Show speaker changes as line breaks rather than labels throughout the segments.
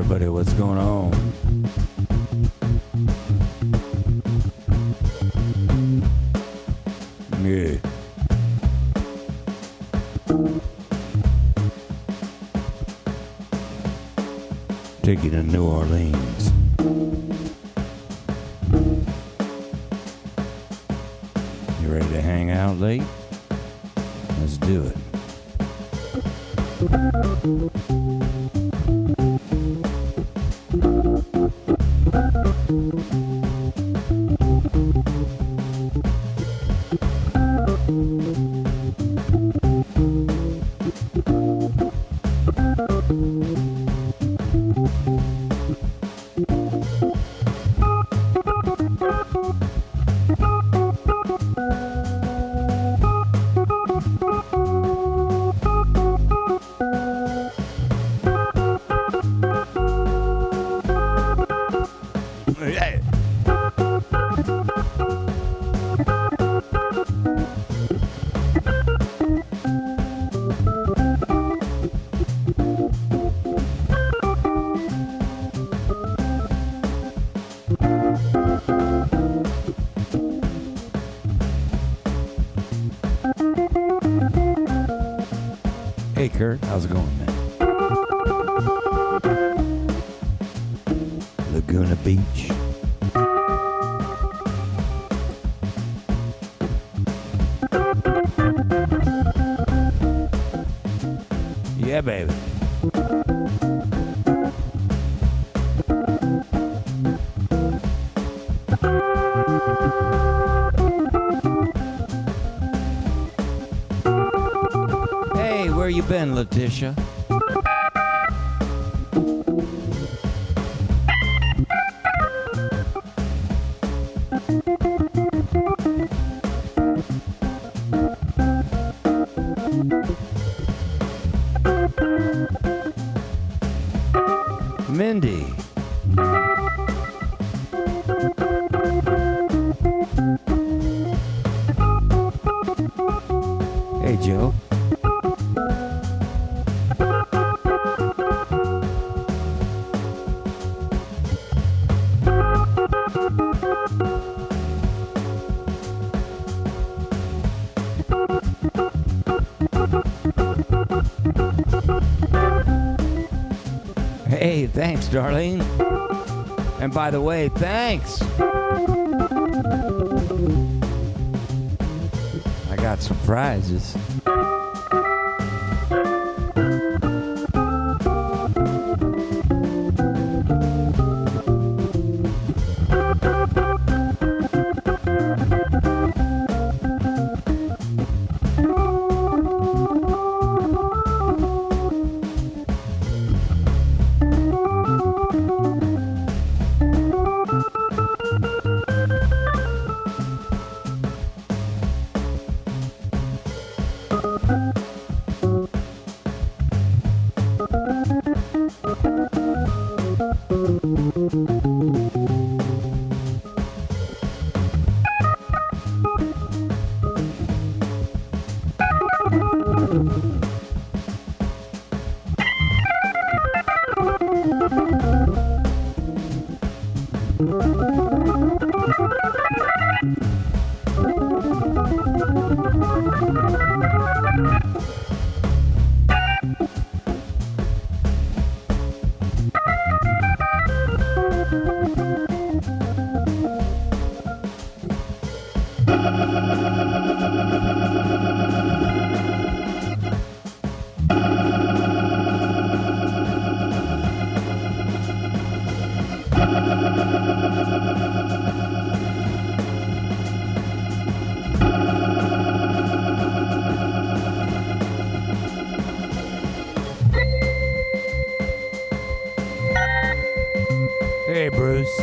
everybody, what's going on? Yeah. Take you to New Orleans. You ready to hang out late? Let's do it. Hey Kurt, how's it going, man? Laguna Beach. Yeah, baby. Hey, where you been, Letitia? Mindy. Hey, Joe. Hey, thanks, Darlene. And by the way, thanks. I got some prizes. Hey, Bruce.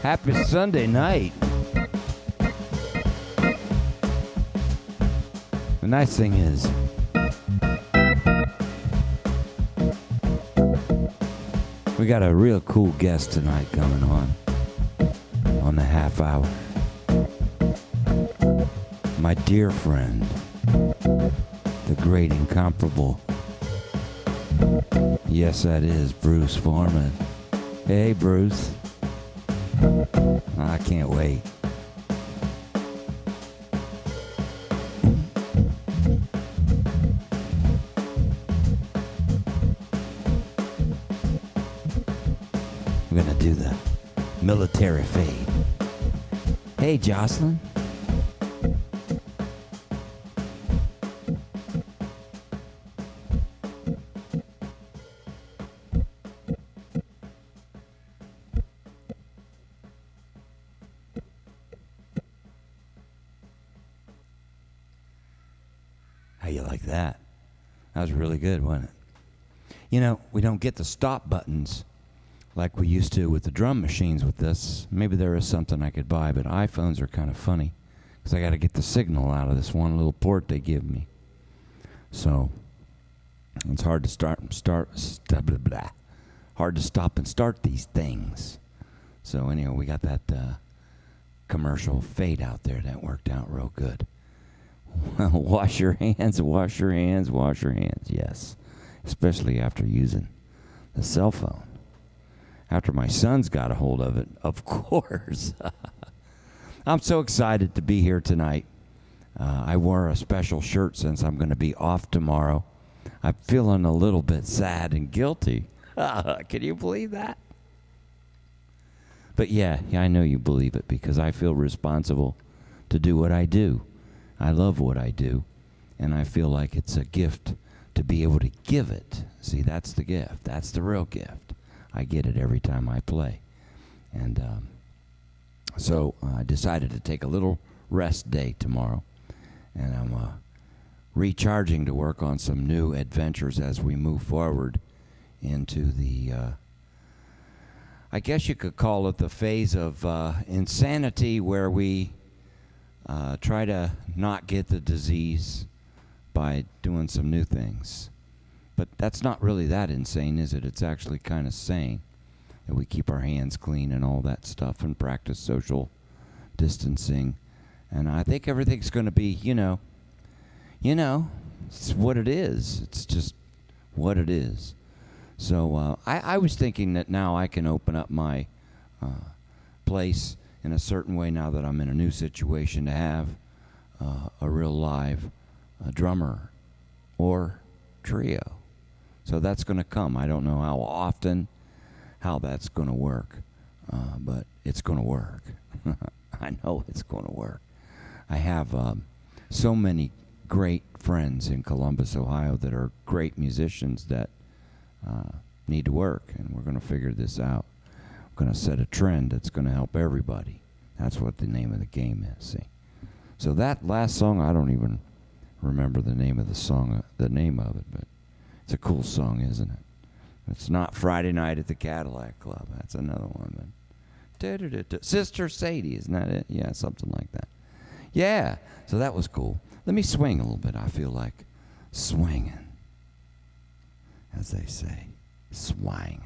Happy Sunday night. The nice thing is, we got a real cool guest tonight coming on the half hour. My dear friend, the great incomparable, yes that is, Bruce Foreman. Hey Bruce. I can't wait. We're gonna do the military fade. Hey Jocelyn. How you like that? That was really good, wasn't it? You know, we don't get the stop buttons like we used to with the drum machines with this. Maybe there is something I could buy, but iPhones are kind of funny because I got to get the signal out of this one little port they give me. So it's hard to hard to stop and start these things. So anyway, we got that commercial fade out there that worked out real good. Wash your hands, wash your hands, wash your hands. Yes, especially after using the cell phone. After my sons got a hold of it, of course. I'm so excited to be here tonight. I wore a special shirt since I'm going to be off tomorrow. I'm feeling a little bit sad and guilty. Can you believe that? But yeah, I know you believe it because I feel responsible to do what I do. I love what I do, and I feel like it's a gift to be able to give it. See, that's the gift. That's the real gift. I get it every time I play. And so I decided to take a little rest day tomorrow, and I'm recharging to work on some new adventures as we move forward into the, I guess you could call it the phase of insanity where we try to not get the disease by doing some new things. But that's not really that insane, is it? It's actually kind of sane that we keep our hands clean and all that stuff and practice social distancing. And I think everything's going to be, you know, it's what it is. It's just what it is. So I was thinking that now I can open up my place in a certain way now that I'm in a new situation to have a real live drummer or trio. So that's going to come. I don't know how often, how that's going to work, but it's going to work. I know it's going to work. I have so many great friends in Columbus, Ohio that are great musicians that need to work, and we're going to figure this out. We're going to set a trend that's going to help everybody. That's what the name of the game is, see. So that last song, I don't even remember the name of the song, the name of it, but it's a cool song, isn't it? It's not Friday Night at the Cadillac Club. That's another one. But Sister Sadie, isn't that it? Yeah, something like that. Yeah, so that was cool. Let me swing a little bit. I feel like swinging, as they say, swinging.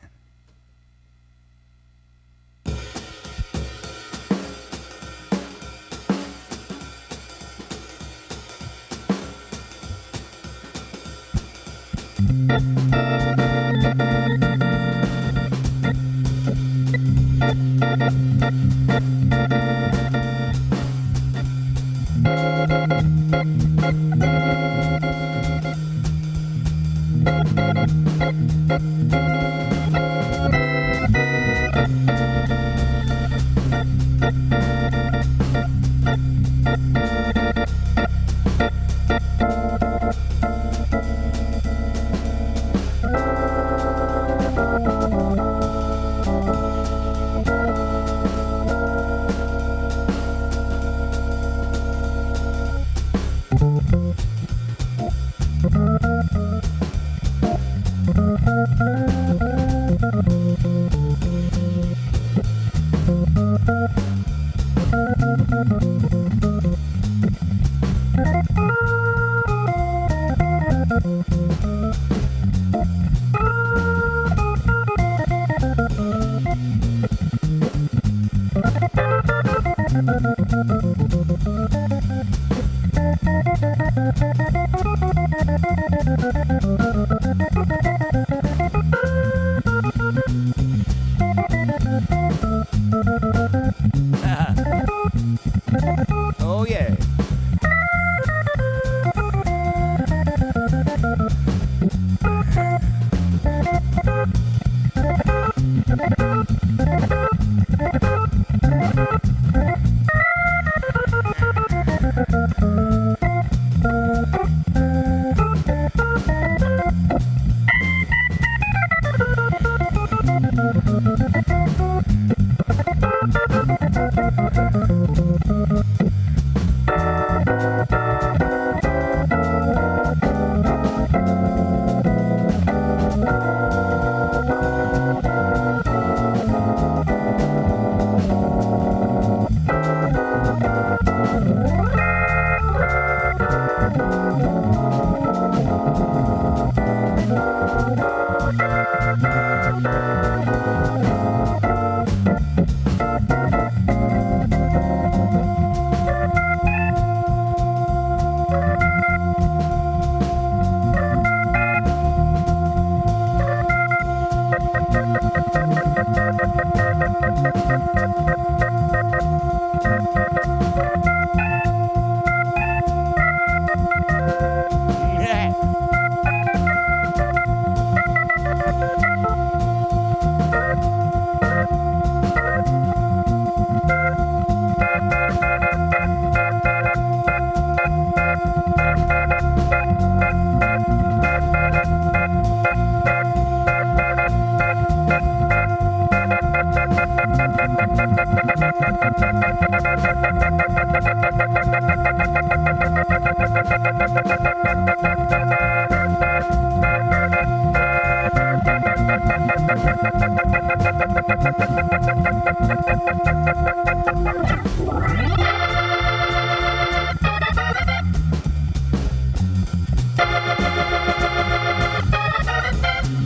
Oh, yeah.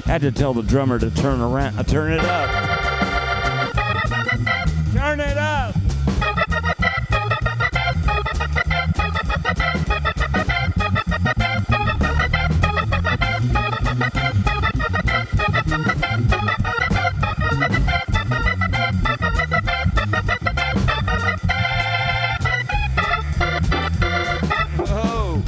Had to tell the drummer to turn around, turn it up. Turn it up. Oh.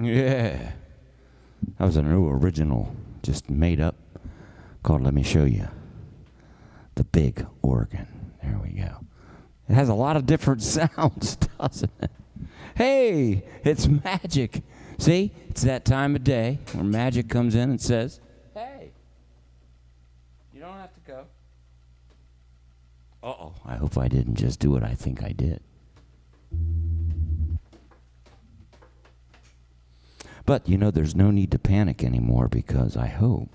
Yeah. That was a new original, just made up, called Let Me Show You. The Big Organ. There we go. It has a lot of different sounds, doesn't it? Hey, it's magic. See, it's that time of day where magic comes in and says, hey, you don't have to go. Uh-oh, I hope I didn't just do what I think I did. But, you know, there's no need to panic anymore because I hope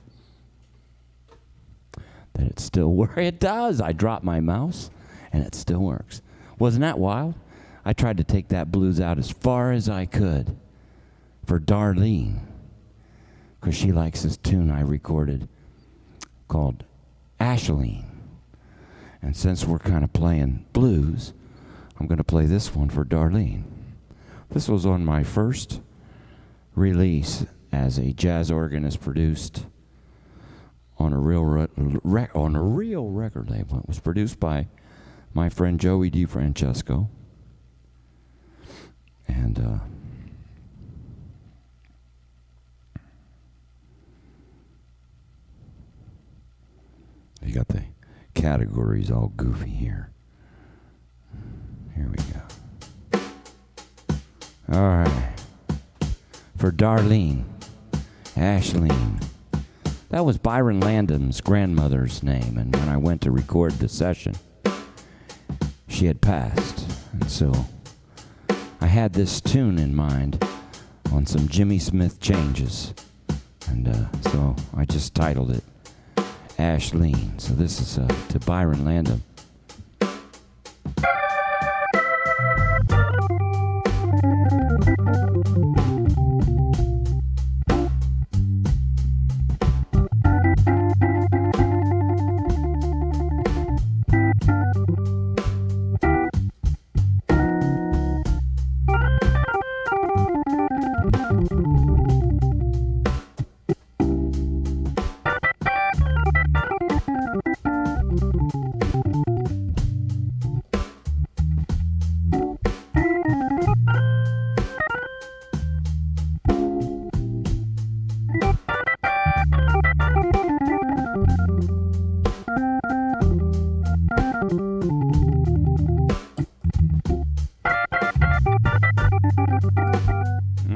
that it still works. It does. I dropped my mouse and it still works. Wasn't that wild? I tried to take that blues out as far as I could for Darlene because she likes this tune I recorded called Ashleen. And since we're kind of playing blues, I'm going to play this one for Darlene. This was on my first release as a jazz organist produced on a real record label. It was produced by my friend Joey DeFrancesco, and you got the categories all goofy here. Here we go. All right. For Darlene, Ashleen. That was Byron Landon's grandmother's name, and when I went to record the session, she had passed. And so I had this tune in mind on some Jimmy Smith changes. And so I just titled it Ashleen. So this is to Byron Landon.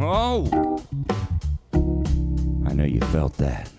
Oh! I know you felt that.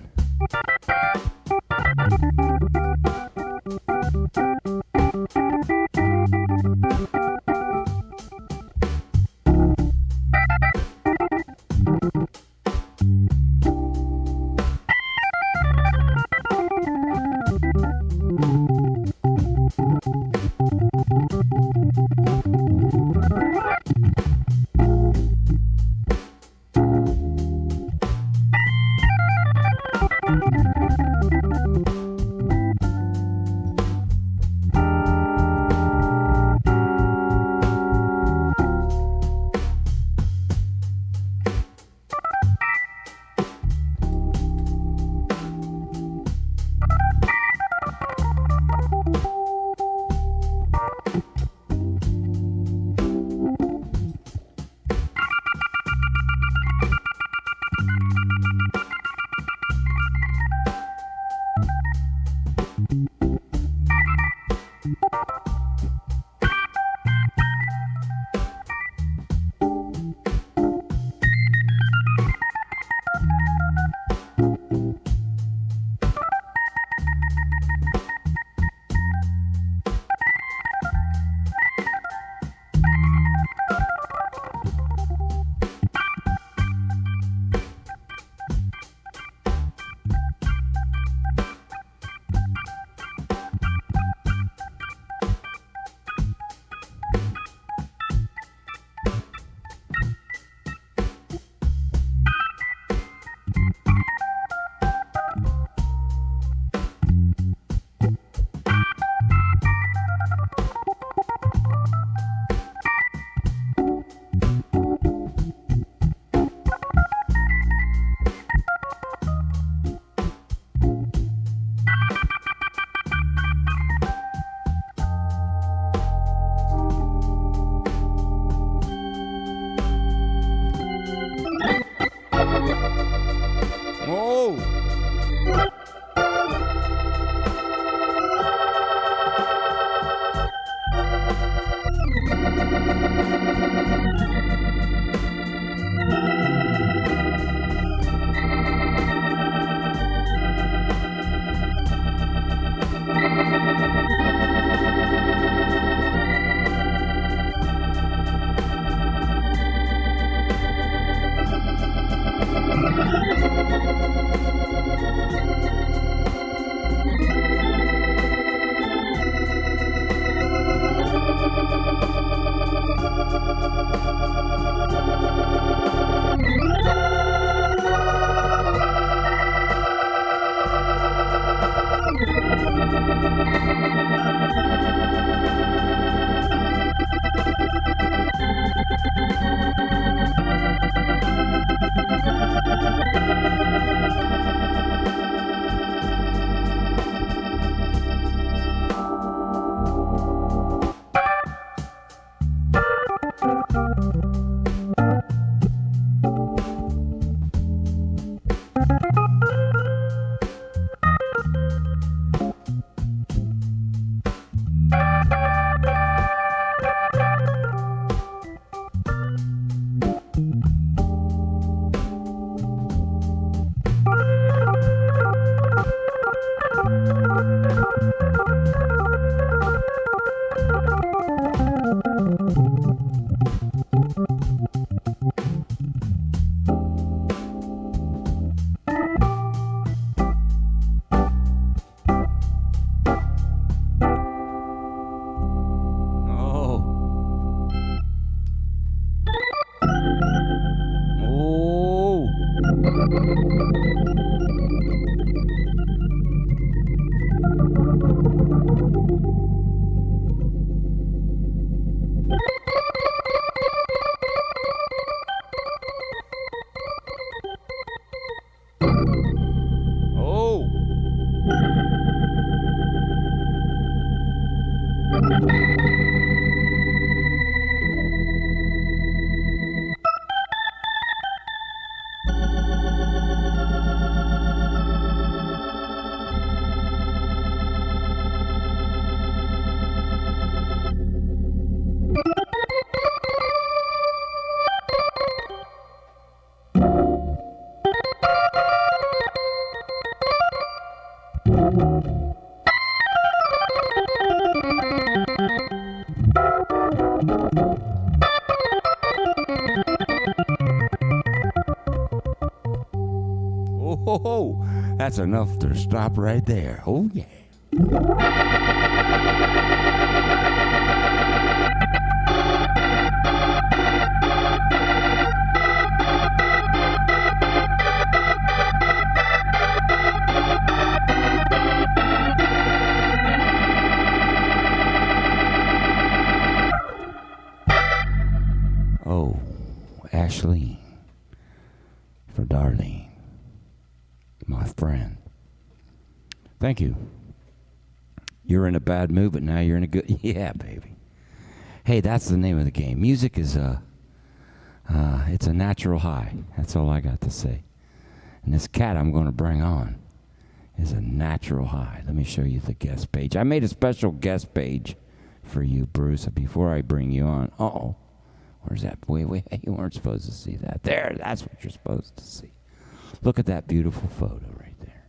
Oh. Oh, that's enough to stop right there. Oh, yeah. Oh, Ashley, for Darlene, my friend. Thank you. You're in a bad mood, but now you're in a good. Yeah, baby. Hey, that's the name of the game. Music is it's a natural high. That's all I got to say. And this cat I'm going to bring on is a natural high. Let me show you the guest page. I made a special guest page for you, Bruce, before I bring you on. Uh-oh. Where's that? Wait, you weren't supposed to see that. There, that's what you're supposed to see. Look at that beautiful photo right there.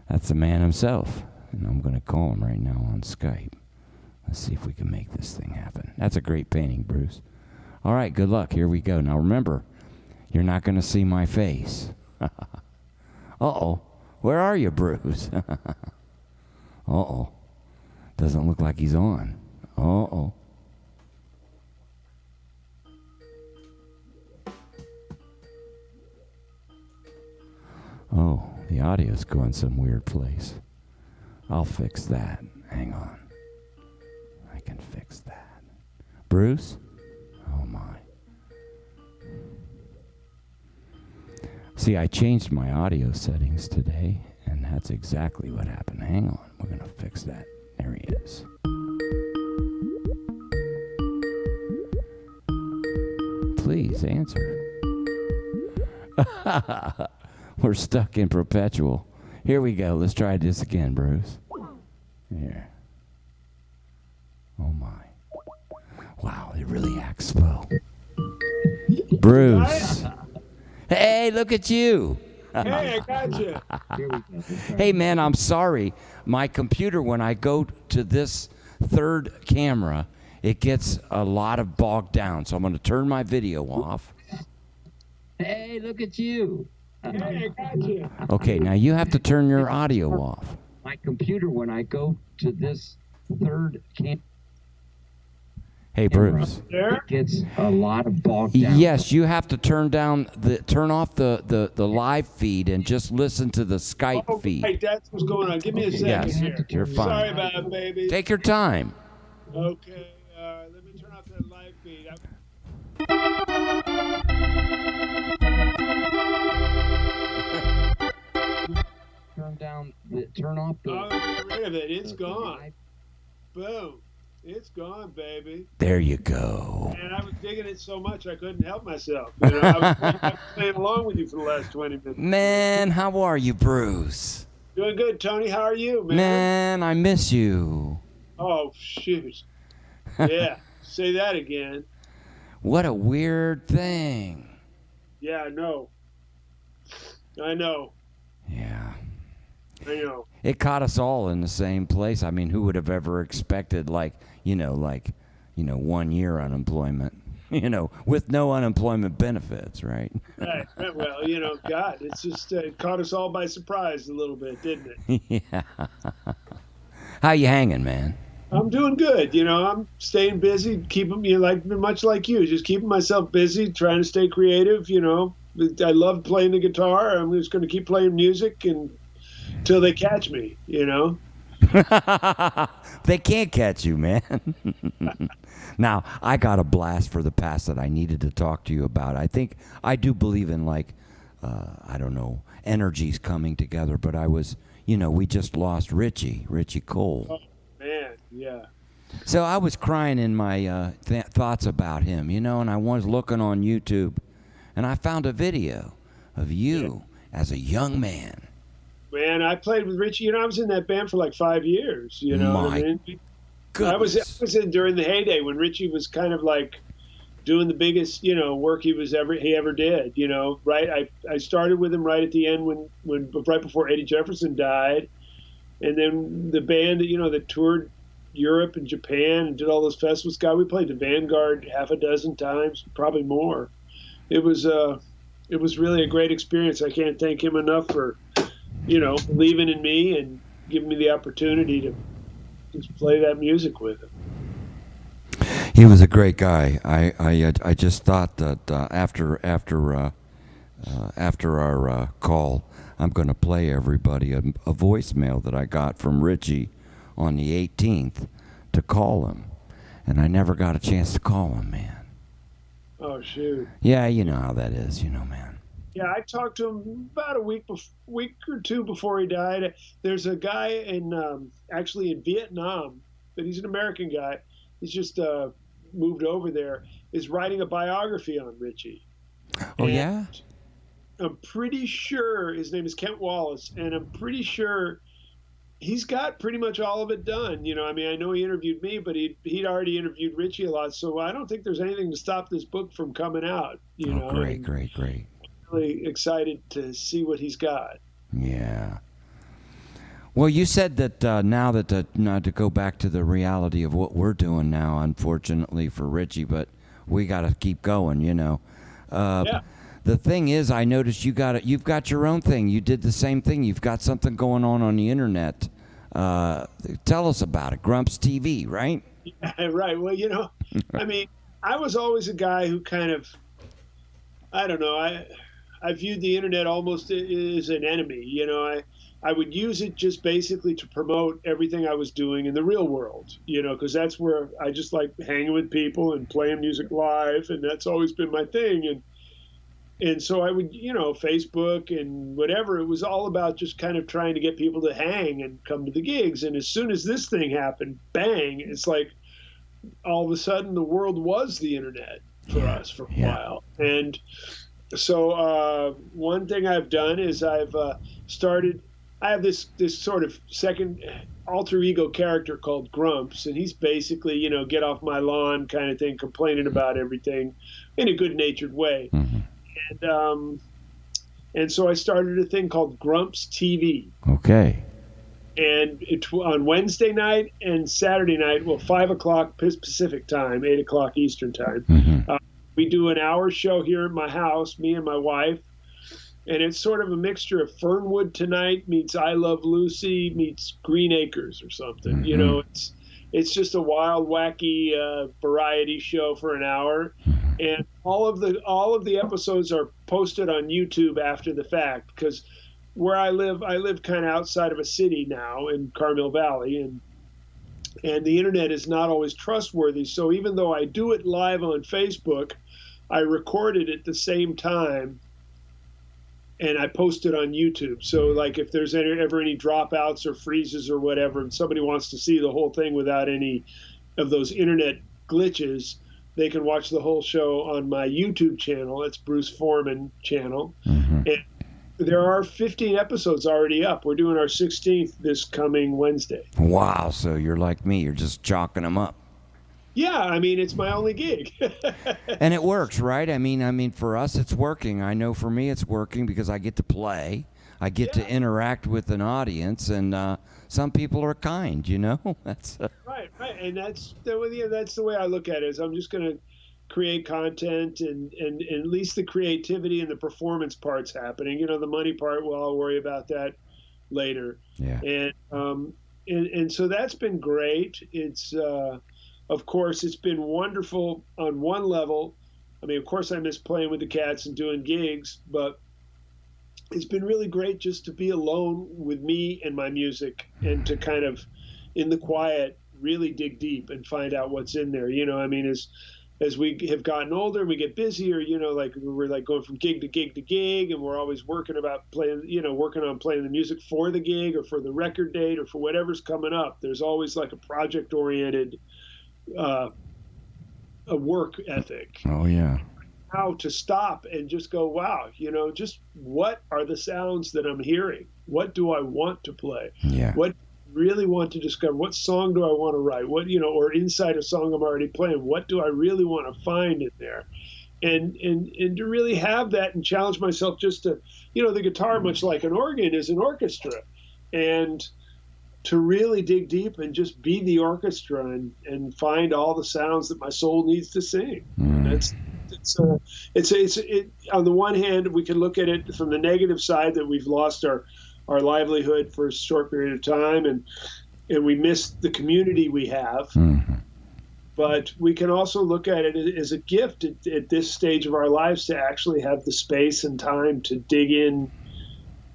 That's the man himself. And I'm going to call him right now on Skype. Let's see if we can make this thing happen. That's a great painting, Bruce. All right, good luck. Here we go. Now remember, you're not going to see my face. Uh-oh. Where are you, Bruce? Uh-oh. Doesn't look like he's on. Uh-oh. Oh, the audio's going some weird place. I'll fix that. Hang on. I can fix that. Bruce? Oh, my. See, I changed my audio settings today, and that's exactly what happened. Hang on. We're going to fix that. There he is. Please answer. We're stuck in perpetual. Here we go. Let's try this again, Bruce. Here. Oh, my. Wow, it really acts slow. Bruce. Hey, look at you.
Hey, I got you.
Hey, man, I'm sorry. My computer, when I go to this third camera, it gets a lot of bogged down. So I'm going to turn my video off.
Hey, look at you.
Hey, I got you.
Okay, now you have to turn your audio off.
My computer, when I go to this third camera,
Hey, Bruce.
There?
it gets a lot of bogged down.
Yes, you have to turn off the live feed and just listen to the Skype
Oh,
feed.
right, that's what's going on. Give me a second
Yes,
here.
you're fine.
Sorry about it, baby.
Take your time.
Okay, let me turn off that live feed.
Turn off the.
Oh, get rid of it. It's
the
gone.
live-
Boom. It's gone, baby.
There you go.
And I was digging it so much I couldn't help myself. You know, I was playing along with you for the last 20 minutes.
Man, how are you, Bruce?
Doing good, Tony. How are you, man?
Man, I miss you.
Oh, shoot. Yeah. Say that again.
What a weird thing.
Yeah, I know. I know.
Yeah.
I know.
It caught us all in the same place. I mean, who would have ever expected, 1 year unemployment, with no unemployment benefits, right?
Right. Well, God, it's just it caught us all by surprise a little bit, didn't it?
Yeah. How you hanging, man?
I'm doing good. I'm staying busy, keeping much like you, just keeping myself busy, trying to stay creative. I love playing the guitar. I'm just going to keep playing music until they catch me.
They can't catch you, man. Now, I got a blast for the past that I needed to talk to you about. I think I do believe in, like, I don't know, energies coming together, but we just lost Richie Cole.
Oh man, yeah.
So I was crying in my thoughts about him, and I was looking on YouTube, and I found a video of you as a young man.
Man, I played with Richie. I was in that band for like 5 years.
My goodness.
I was in during the heyday when Richie was kind of like doing the biggest, work he ever did. Right. I started with him right at the end when right before Eddie Jefferson died, and then the band that toured Europe and Japan and did all those festivals. God, we played the Vanguard half a dozen times, probably more. It was really a great experience. I can't thank him enough for believing in me and giving me the opportunity to just play that music with him.
He was a great guy. I just thought that after our call, I'm going to play everybody a voicemail that I got from Richie on the 18th to call him, and I never got a chance to call him, man.
Oh shoot.
Yeah, you know how that is, man.
Yeah, I talked to him about a week or two before he died. There's a guy actually in Vietnam, but he's an American guy. He's just moved over there. Is writing a biography on Richie.
Oh, yeah?
I'm pretty sure his name is Kent Wallace, and I'm pretty sure he's got pretty much all of it done. I know he interviewed me, but he'd already interviewed Richie a lot, so I don't think there's anything to stop this book from coming out.
Great.
Really excited to see what he's got.
Yeah. Well, you said that now that not to go back to the reality of what we're doing now, unfortunately for Richie, but we got to keep going.
Yeah.
The thing is, I noticed you've got your own thing. You did the same thing. You've got something going on the internet. Tell us about it. Grumps TV, right?
Yeah, right. Well, I was always a guy who kind of, I don't know, I viewed the internet almost as an enemy. I would use it just basically to promote everything I was doing in the real world, because that's where I just like hanging with people and playing music live, and that's always been my thing. And so I would, Facebook and whatever, it was all about just kind of trying to get people to hang and come to the gigs. And as soon as this thing happened, bang, it's like all of a sudden the world was the internet for us for a while. And so one thing I've done is I've started, I have this sort of second alter ego character called Grumps, and he's basically, get off my lawn kind of thing, complaining about everything in a good-natured way.
Mm-hmm.
And so I started a thing called Grumps TV.
Okay.
And on Wednesday night and Saturday night, 5 o'clock Pacific time, 8 o'clock Eastern time,
Mm-hmm.
We do an hour show here at my house, me and my wife. And it's sort of a mixture of Fernwood Tonight meets I Love Lucy meets Green Acres or something.
Mm-hmm.
It's just a wild, wacky variety show for an hour. And all of the episodes are posted on YouTube after the fact, because where I live kind of outside of a city now in Carmel Valley, and the internet is not always trustworthy. So even though I do it live on Facebook, I record it at the same time and I post it on YouTube. So like if there's ever any dropouts or freezes or whatever, and somebody wants to see the whole thing without any of those internet glitches, they can watch the whole show on my YouTube channel. It's Bruce Foreman channel.
Mm-hmm.
And there are 15 episodes already up. We're doing our 16th this coming Wednesday.
Wow, so you're like me. You're just chalking them up.
Yeah, it's my only gig.
And it works, right? I mean, for us, it's working. I know for me, it's working because I get to play. I get to interact with an audience, and some people are kind, That's
right, and that's the way I look at it. Is I'm just going to create content, and at least the creativity and the performance part's happening. The money part, well, I'll worry about that later.
Yeah.
And so that's been great. It's of course, it's been wonderful on one level I mean, of course, I miss playing with the cats and doing gigs, but it's been really great just to be alone with me and my music and to kind of, in the quiet, really dig deep and find out what's in there. I mean, as we have gotten older and we get busier, like we're like going from gig to gig to gig, and we're always working about playing, working on playing the music for the gig or for the record date or for whatever's coming up. There's always like a project oriented a work ethic.
Oh yeah.
How to stop and just go, wow, just what are the sounds that I'm hearing? What do I want to play?
Yeah.
What really want to discover? What song do I want to write? What, or inside a song I'm already playing, what do I really want to find in there? And to really have that and challenge myself just to, the guitar, much like an organ, is an orchestra. And to really dig deep and just be the orchestra and find all the sounds that my soul needs to sing. It's on the one hand, we can look at it from the negative side, that we've lost our livelihood for a short period of time, and we miss the community we have.
Mm-hmm.
But we can also look at it as a gift at this stage of our lives to actually have the space and time to dig in,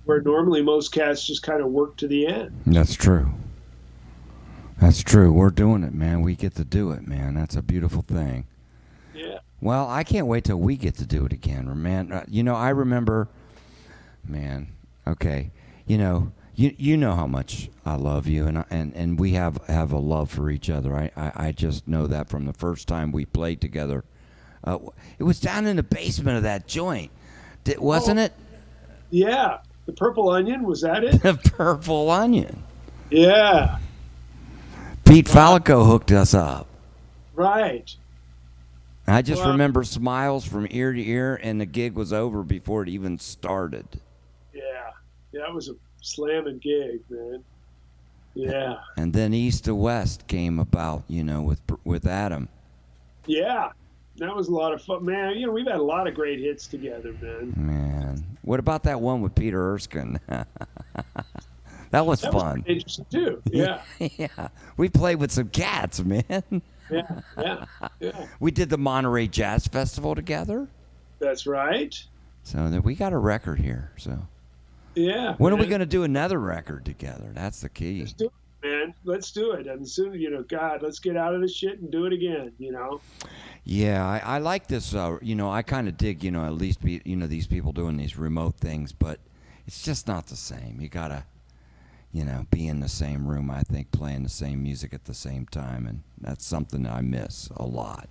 where normally most cats just kind of work to the end.
That's true. That's true. We're doing it, man. We get to do it, man. That's a beautiful thing.
Yeah.
Well, I can't wait till we get to do it again, man. I remember, man. Okay, you know how much I love you, and we have a love for each other. I just know that from the first time we played together. It was down in the basement of that joint, wasn't it?
Yeah, the Purple Onion, was that it?
The Purple Onion.
Yeah.
Pete Falco hooked us up.
Right.
I just remember smiles from ear to ear, and the gig was over before it even started.
Yeah, that was a slamming gig, man. Yeah.
And then East to West came about, with Adam.
Yeah, that was a lot of fun, man. We've had a lot of great hits together, man.
Man, what about that one with Peter Erskine? That was fun.
Was interesting too. Yeah.
Yeah, we played with some cats, man.
Yeah.
We did the Monterey Jazz Festival together.
That's right.
So we got a record here. So
yeah.
When are we going to do another record together? That's the key.
Let's do it, man. Let's do it. And soon, God, let's get out of this shit and do it again.
Yeah, I like this. I kind of dig. At least these people doing these remote things, but it's just not the same. You gotta. Be in the same room, I think, playing the same music at the same time. And that's something I miss a lot,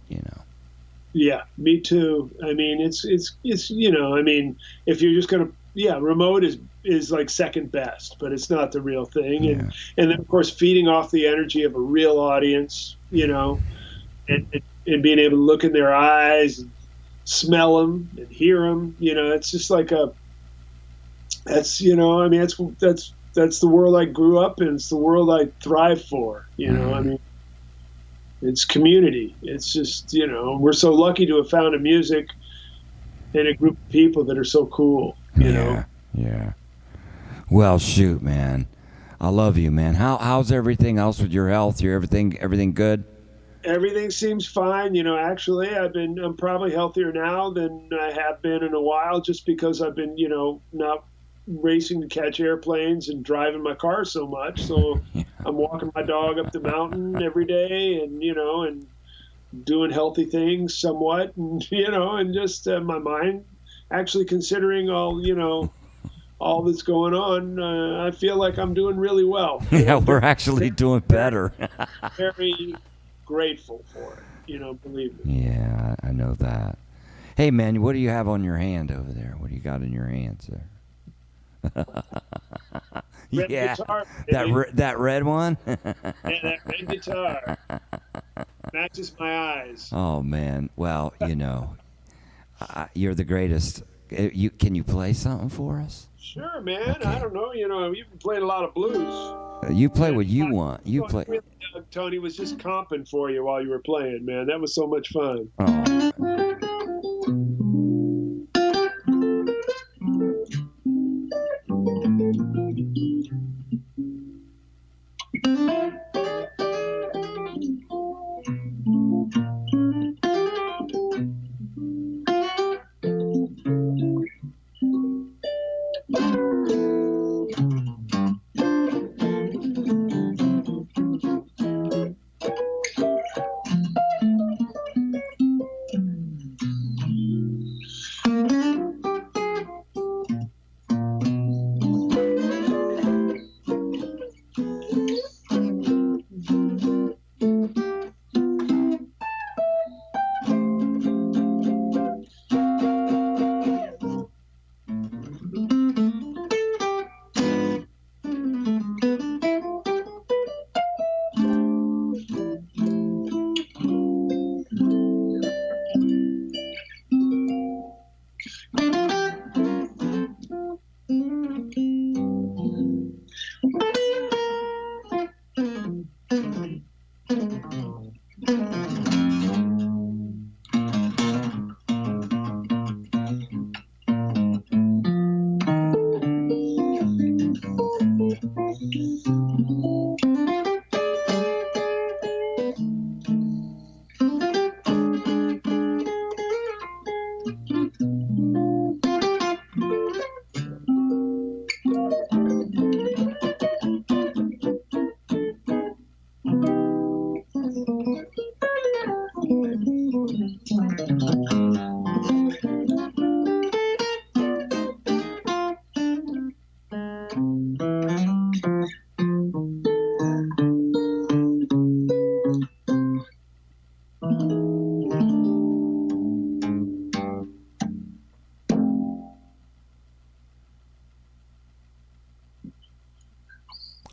Yeah, me too. I mean, it's if you're just going to, remote is like second best, but it's not the real thing.
Yeah.
And then, of course, feeding off the energy of a real audience, and being able to look in their eyes and smell them and hear them, it's just like that's the world I grew up in. It's the world I thrive for. I mean, it's community. It's just, we're so lucky to have found a music and a group of people that are so cool. You know?
Yeah. Well, shoot, man. I love you, man. How's everything else with your health? Everything good?
Everything seems fine. Actually, I'm probably healthier now than I have been in a while, just because I've been, not racing to catch airplanes and driving my car so much. So I'm walking my dog up the mountain every day, and and doing healthy things somewhat, and and just my mind actually considering all that's going on. I feel like I'm doing really well.
Yeah, we're actually doing better.
Very grateful for it. Believe me.
Yeah, I know that. Hey, man, what do you have on your hand over there? What do you got in your hands there? Yeah,
guitar,
that red one.
Yeah, that red guitar matches my eyes.
Oh man, well, you're the greatest. Can you play something for us?
Sure, man. Okay. I don't know. You've been playing a lot of blues.
You play what you want. You play.
Really, Tony was just comping for you while you were playing, man. That was so much fun.
Oh.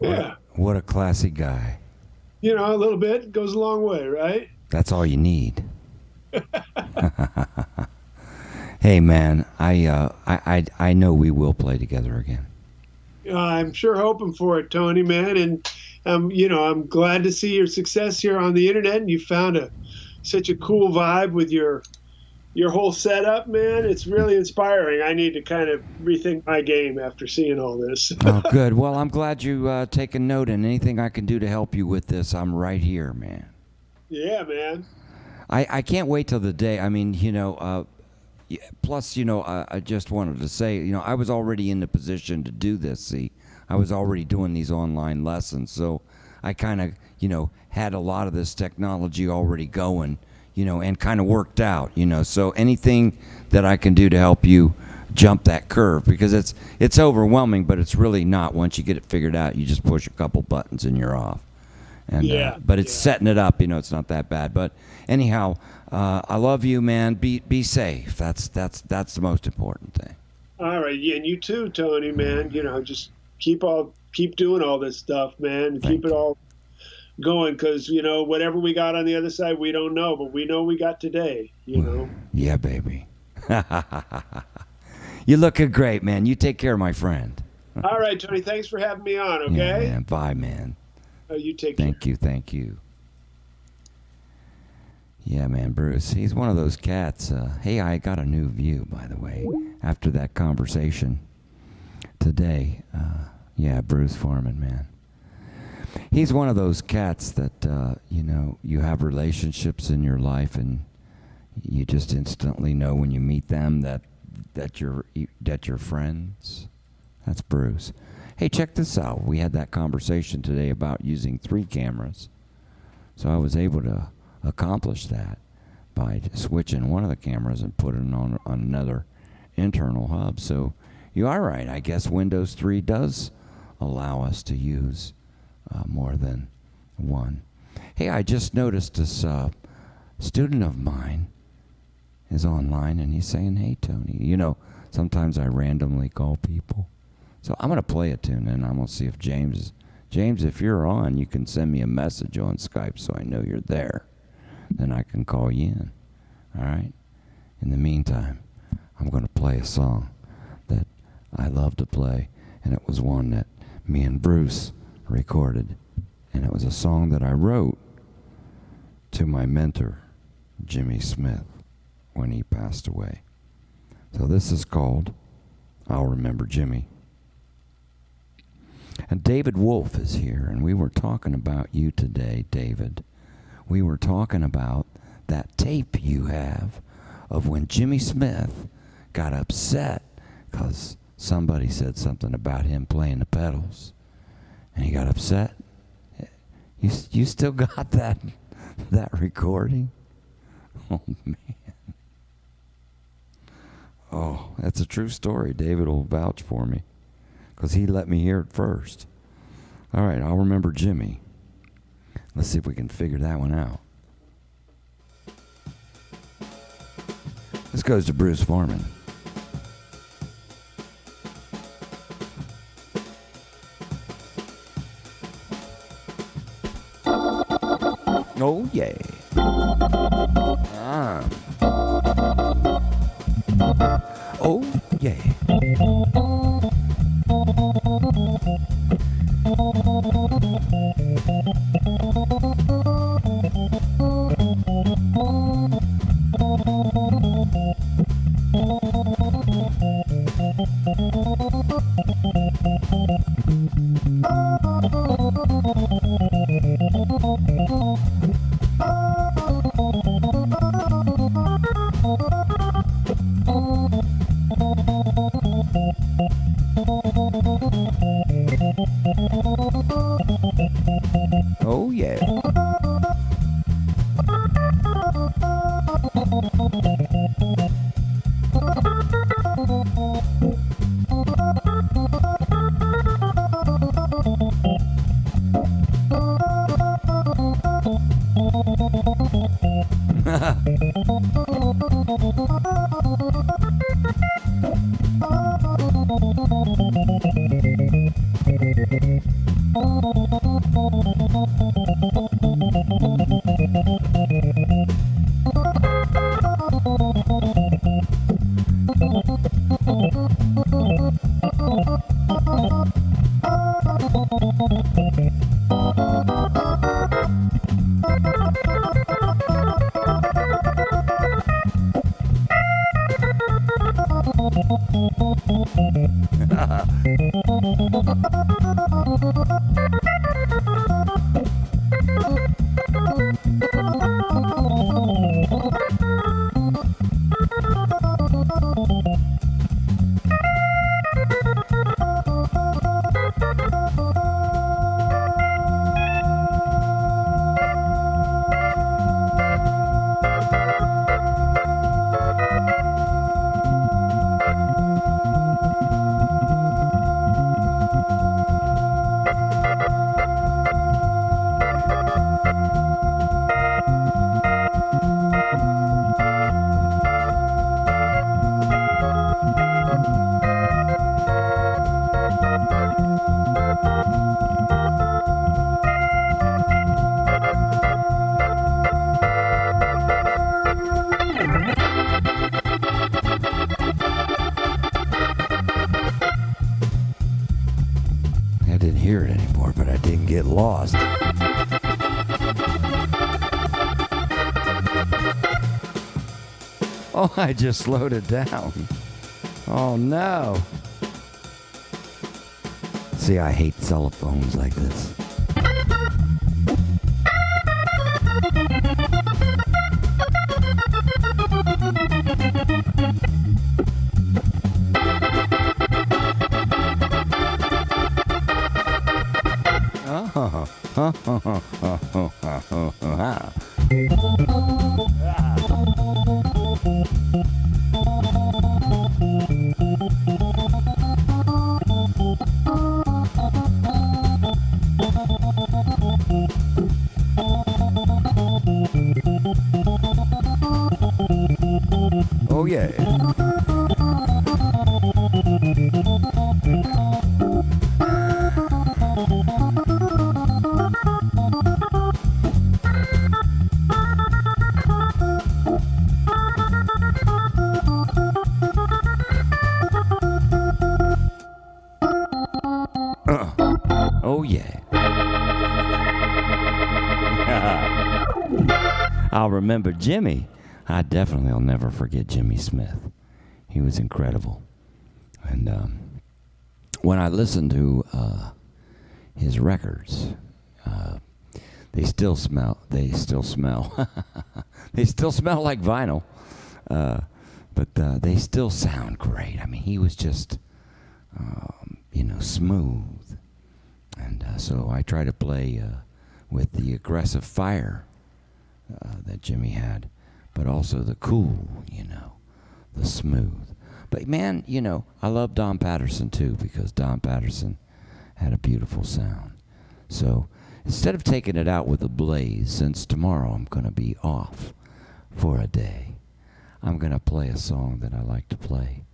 Yeah.
What a classy guy.
You know, a little bit goes a long way, right?
That's all you need. Hey man, I know we will play together again.
I'm sure hoping for it, Tony, man. And I'm glad to see your success here on the internet. And you found such a cool vibe with your whole setup, man. It's really inspiring. I need to kind of rethink my game after seeing all this.
Oh, good. Well, I'm glad you taken note, and anything I can do to help you with this, I'm right here, man.
Yeah, man.
I can't wait till the day. I mean, plus, I just wanted to say, I was already in the position to do this. See, I was already doing these online lessons, so I kind of, had a lot of this technology already going, and kind of worked out, So anything that I can do to help you jump that curve, because it's overwhelming, but it's really not. Once you get it figured out, you just push a couple buttons and you're off. And but it's setting it up, it's not that bad. But anyhow, I love you, man. Be safe. That's the most important thing.
All right, yeah, and you too, Tony, man. Just keep doing all this stuff, man. Keep it all going, because whatever we got on the other side, we don't know, but we know we got today.
Yeah, baby. You're looking great, man. You take care, my friend.
All right, Tony. Thanks for having me on. Okay.
Yeah, man. Bye, man.
You take care.
Thank you. Yeah, man, Bruce. He's one of those cats. Hey, I got a new view, by the way, after that conversation today. Yeah, Bruce Foreman, man. He's one of those cats that, you have relationships in your life, and you just instantly know when you meet them that you're friends. That's Bruce. Hey, check this out. We had that conversation today about using 3 cameras. So I was able to accomplish that by switching one of the cameras and putting it on another internal hub. So you are right. I guess Windows 3 does allow us to use more than one. Hey, I just noticed this student of mine is online, and he's saying, hey, Tony. Sometimes I randomly call people. So I'm going to play a tune, and I'm going to see if James, if you're on, you can send me a message on Skype so I know you're there. Then I can call you in. All right? In the meantime, I'm going to play a song that I love to play, and it was one that me and Bruce recorded. And it was a song that I wrote to my mentor, Jimmy Smith, when he passed away. So this is called I'll Remember Jimmy. And David Wolf is here, and we were talking about you today, David. We were talking about that tape you have of when Jimmy Smith got upset because somebody said something about him playing the pedals, and he got upset. You still got that recording? Oh, man. Oh, that's a true story. David will vouch for me, because he let me hear it first. All right, I'll remember Jimmy. Let's see if we can figure that one out. This goes to Bruce Foreman. Oh, yeah. Oh, yeah. Oh, yeah. I didn't hear it anymore, but I didn't get lost. Oh, I just slowed it down. Oh, no. See, I hate cell phones like this. Oh, yeah. Oh, yeah. I'll remember Jimmy. I definitely will never forget Jimmy Smith. He was incredible. And when I listen to his records, they still smell they still smell like vinyl, but they still sound great. I mean, he was just smooth, and so I try to play with the aggressive fire that Jimmy had, but also the cool, the smooth. But man, I love Don Patterson too, because Don Patterson had a beautiful sound. So instead of taking it out with a blaze, since tomorrow I'm going to be off for a day, I'm going to play a song that I like to play.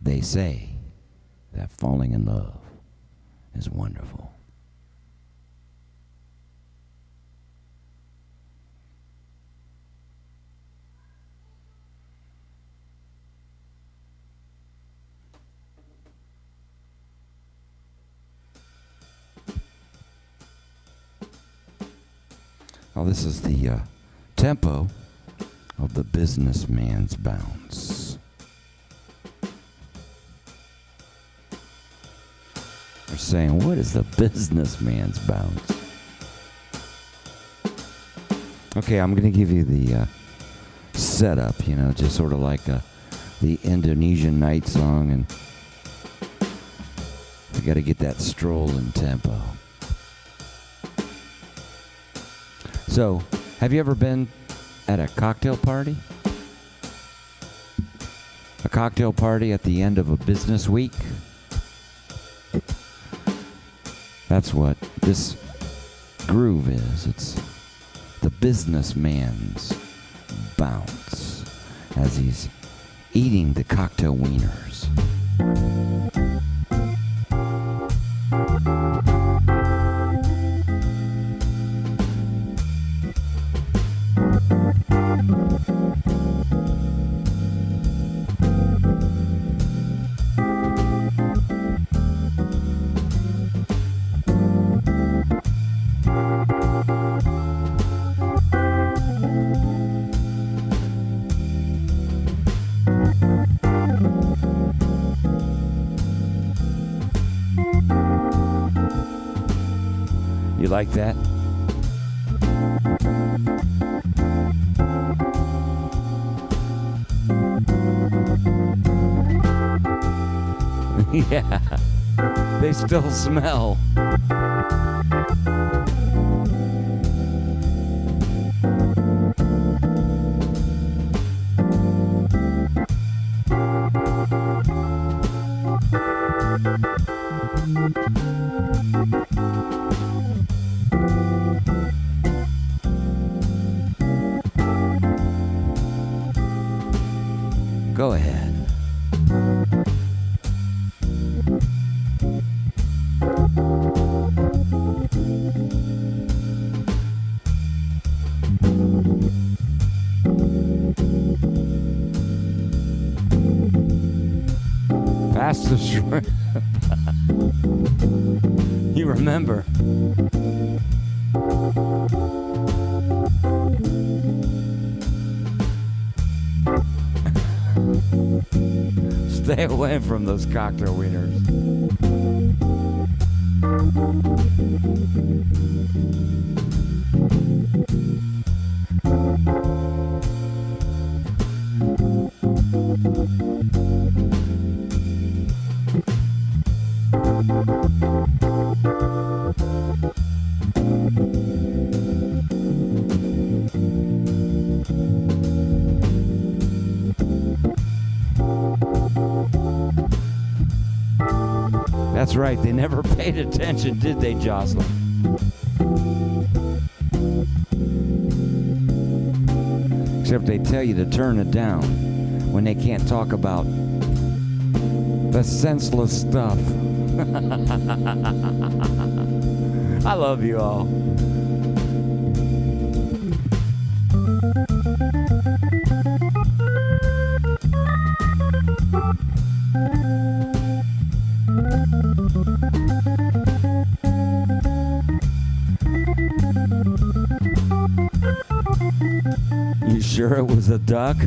They say that falling in love is wonderful. Now, this is the tempo of the Businessman's Bounce. They're saying, what is the Businessman's Bounce? Okay, I'm going to give you the setup, just sort of like the Indonesian night song, and we got to get that strolling tempo. So, have you ever been at a cocktail party? A cocktail party at the end of a business week? That's what this groove is. It's the businessman's bounce as he's eating the cocktail wieners. You like that? Yeah, they still smell. Go ahead. Pass the shrimp. You remember. Stay away from those cocktail wieners. That's right, they never paid attention, did they, Jocelyn? Except they tell you to turn it down when they can't talk about the senseless stuff. I love you all. You sure it was a duck?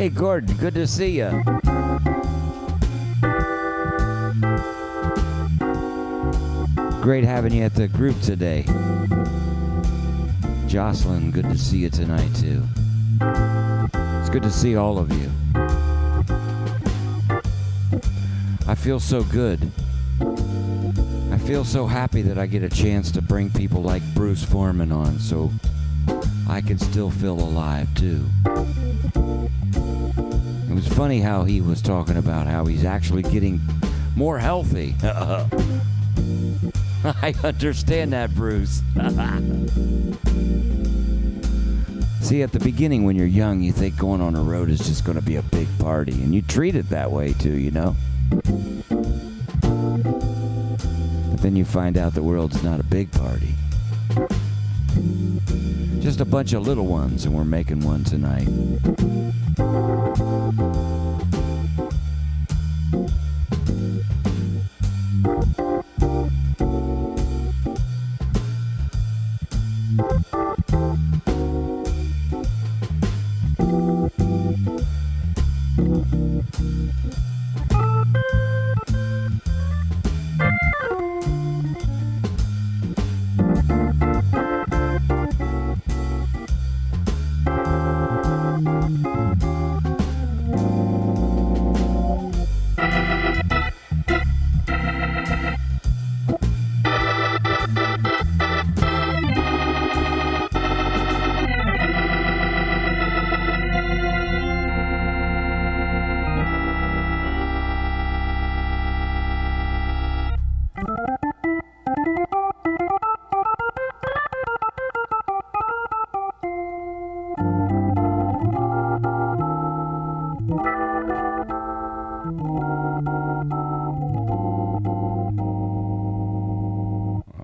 Hey, Gordon, good to see you. Great having you at the group today. Jocelyn, good to see you tonight, too. It's good to see all of you. I feel so good. I feel so happy that I get a chance to bring people like Bruce Foreman on so I can still feel alive, too. It was funny how he was talking about how he's actually getting more healthy. I understand that, Bruce. See, at the beginning when you're young, you think going on a road is just going to be a big party, and you treat it that way too, you know? But then you find out the world's not a big party. Just a bunch of little ones, and we're making one tonight.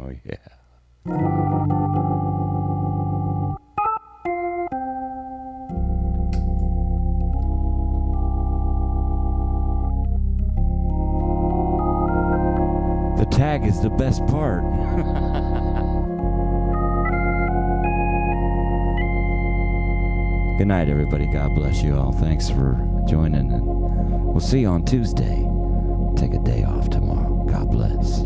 Oh, yeah. The tag is the best part. Good night, everybody. God bless you all. Thanks for joining, and we'll see you on Tuesday. Take a day off tomorrow. God bless.